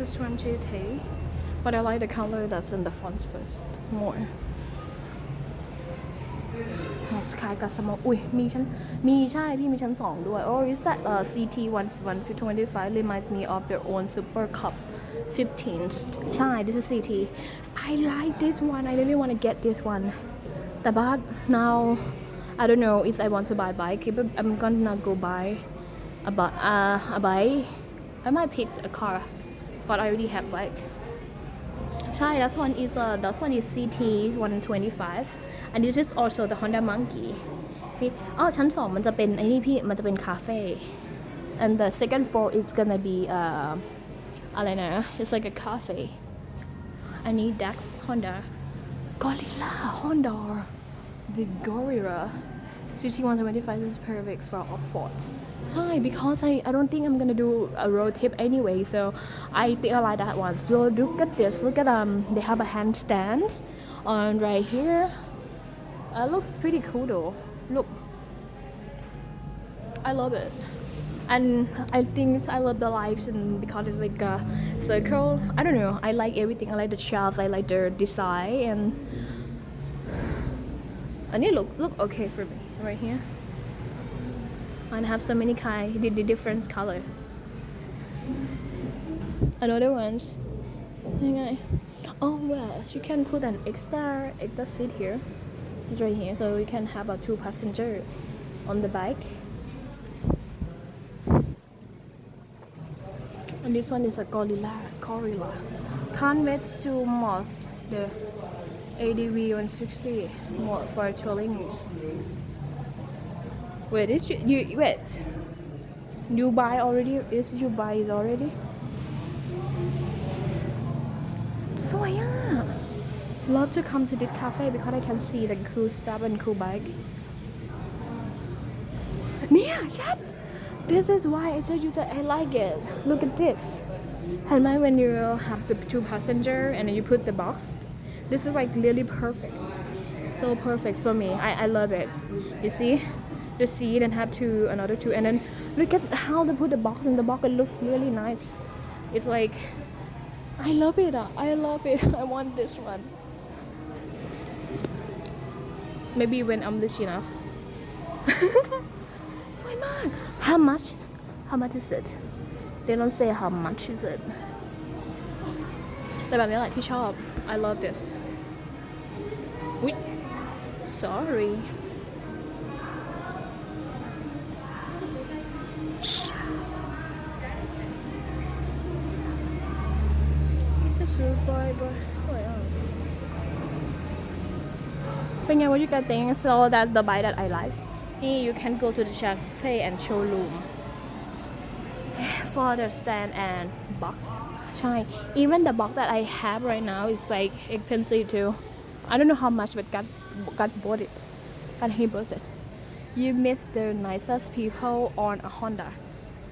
20T, but I like the color that's in the front first more. Let's คล้ายกับสมองอุ้ยมีใช่พี่มีชั้น2ด้วย Oh is that CT 125 reminds me of their own Super Cup 15 ใช่ this is CT I like this one I really want to get this one but now I don't know if I want to buy bike but I'm gonna go buy a bike I might pick a car but I already have bike ใช่ that one is CT 125 and this is also the Honda Monkey พี่ชั้น2มันจะเป็นไอ้นี่พี่มันจะเป็นคาเฟ่ and the second floor is gonna beอะไรนะ it's like a cafe อันนี้ Dax Honda Gorilla Honda the Gorilla CT 125 is perfect for off-road ใช่ because I don't think I'm gonna do a road trip anyway so I think I like that one so look at this look at they have a handstand on right here looks pretty cool though look I love it and I think I love the lights and because it's like a circle I don't know I like everything I like the shelf I like the design and it look okay for me right here and have so many kind the different color another ones oh well you can put an extra seat here it's right here so we can have a 2 passenger on the bike and this one is a gorilla can't wait to mod the ADV 160 mod for tourings wait is you buy already is you buy it already สวยอ่ะ love to come to this cafe because I can see the cool stuff and cool bike เนี่ยชัด this is why I told you that I like it look at this เห็นไหม when you have the 2 passenger and then you put the box this is like really perfect so perfect for me I love it you see the seat and have another 2 and then look at how they put the box in the box it looks really nice it's like I love it I love it I want this one maybe when I'm rich enough สวยมาก how much is it they don't say how much is it แต่แบบนี้แหละที่ชอบ I love this sorry boy สวยอ่ะเป็นไง what you guys think so that the bike that I like you can go to the cafe and showroom for the stand and box ใช่ even the box that I have right now is like expensive too I don't know how much but God bought it and he bought it you meet the nicest people on a Honda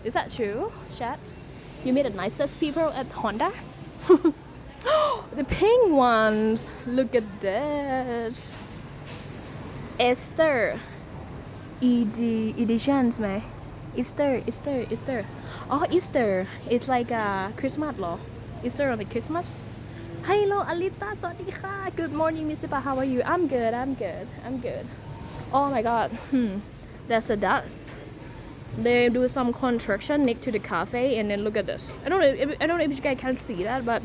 is that true chat you meet the nicest people at Honda the pink ones look at that Easter editions ไหม Easter Easter it's like a Christmas เหรอ Easter on the Christmas Hello Alita สวัสดีค่ะ Good morning Miss Sipa how are you I'm good oh my god that's a dust they do some construction next to the cafe and then look at this I don't know if you guys can see that but